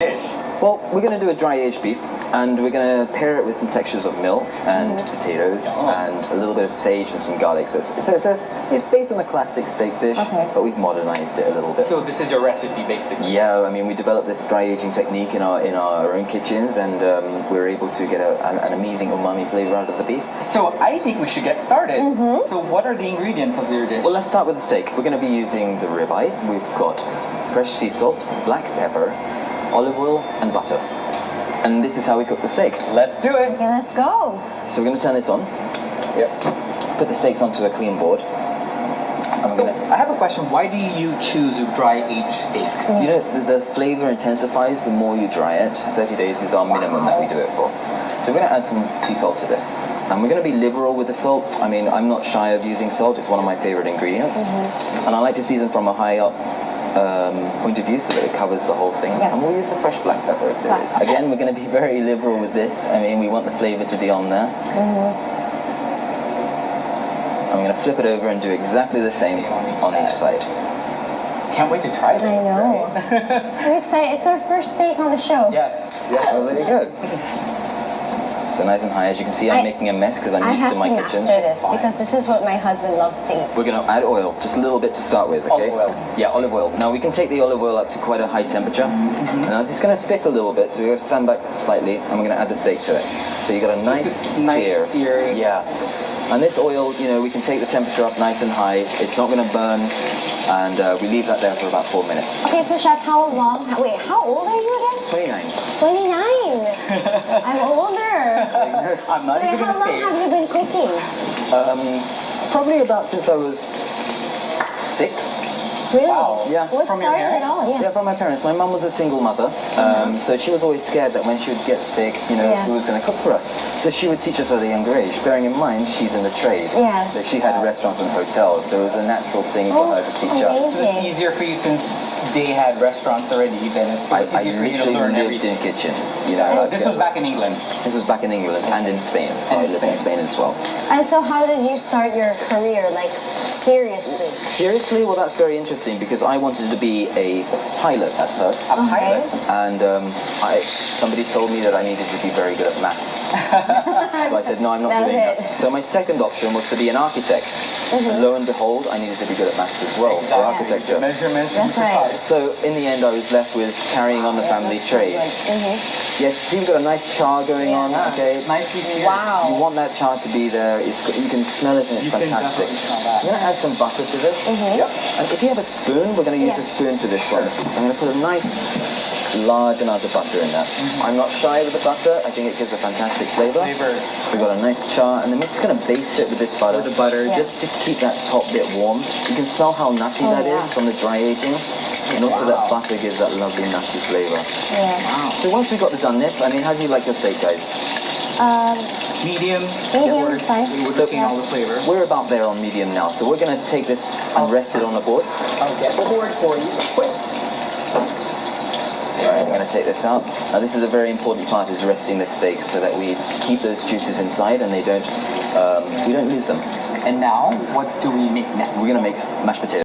dish? Well, we're going to do a dry aged beef, and we're going to pair it with some textures of milk and potatoes and a little bit of sage and some garlic. So it's based on a classic steak dish, but we've modernized it a little bit. So this is your recipe, basically? Yeah, I mean, we developed this dry aging technique in our own kitchens, and we were able to get an amazing umami flavor out of the beef. So I think we should get started. So what are the ingredients of your dish? Well, let's start with the steak. We're going to be using the ribeye. We've got fresh sea salt, black pepper, olive oil, and butter. And this is how we cook the steak. Let's do it. Okay, let's go. So we're going to turn this on. Yep. Put the steaks onto a clean board. So I have a question. Why do you choose a dry aged steak? You know, the flavor intensifies the more you dry it. 30 days is our minimum that we do it for. So we're going to add some sea salt to this. And we're going to be liberal with the salt. I mean, I'm not shy of using salt. It's one of my favorite ingredients. And I like to season from a high up point of view so that it covers the whole thing. And we'll use the fresh black pepper if there is. Again, we're going to be very liberal with this. I mean, we want the flavor to be on there. I'm going to flip it over and do exactly the same on each side. Can't wait to try this. I know. Right? I'm excited. It's our first steak on the show. Yes. Yeah, well, there you go. So nice and high. As you can see, I'm making a mess because I'm used to my kitchen. I have to master this because this is what my husband loves to eat. We're going to add oil, just a little bit to start with, okay? Olive oil. Yeah, olive oil. Now we can take the olive oil up to quite a high temperature. Now it's going to stick a little bit, so we're going to stand back slightly, and we're going to add the steak to it. So you got a nice sear. Yeah. And this oil, you know, we can take the temperature up nice and high. It's not going to burn, and we leave that there for about 4 minutes. Okay, so Chef, how long? Wait, how old are you again? 29. 29. I'm older. I'm not even going to How say long it. have you been cooking? Probably about since I was 6. Really? Wow. Yeah. What From your started it parents? all? Yeah, from my parents. My mum was a single mother, so she was always scared that when she would get sick, you know, who was going to cook for us. So she would teach us at a younger age, bearing in mind she's in the trade. Yeah. So she had restaurants and hotels, so it was a natural thing for her to teach us. So it's easier for you since they had restaurants already, then it's I easier for you to literally learn lived everything. in kitchens, you know. This was back in England. This was back in England and in Spain. So I lived in Spain as well. And so how did you start your career, like, seriously? Seriously? Well, that's very interesting because I wanted to be a pilot at first. A pilot? And somebody told me that I needed to be very good at maths. So I said, no, I'm not That was doing that. it. So my second option was to be an architect. And lo and behold, I needed to be good at maths as well, for architecture. Measurements. That's right. So in the end, I was left with carrying on the family trade. Yes, see, we've got a nice char going on, okay? Nicely seared. Wow. You want that char to be there. You can smell it and it's You can fantastic. definitely smell that. I'm going to add some butter to this. Yep. And if you have a spoon, we're going to use a spoon for this one. I'm going to put a nice large amount of butter in that. I'm not shy with the butter. I think it gives a fantastic flavor. We've got a nice char, and then we're just going to baste it with this butter. With the butter. Just to keep that top bit warm. You can smell how nutty that is from the dry aging. And also that butter gives that lovely nutty flavor. Yeah. Wow. So once we've got done this, I mean, how do you like your steak, guys? Medium. Medium, fine. We were looking all the flavor. We're about there on medium now, so we're going to take this and rest it on the board. I'll get the board for you. Quick. Alright, I'm going to take this out. Now this is a very important part, is resting this steak so that we keep those juices inside and we don't lose them. And now, what do we make next? We're going to make mashed potatoes.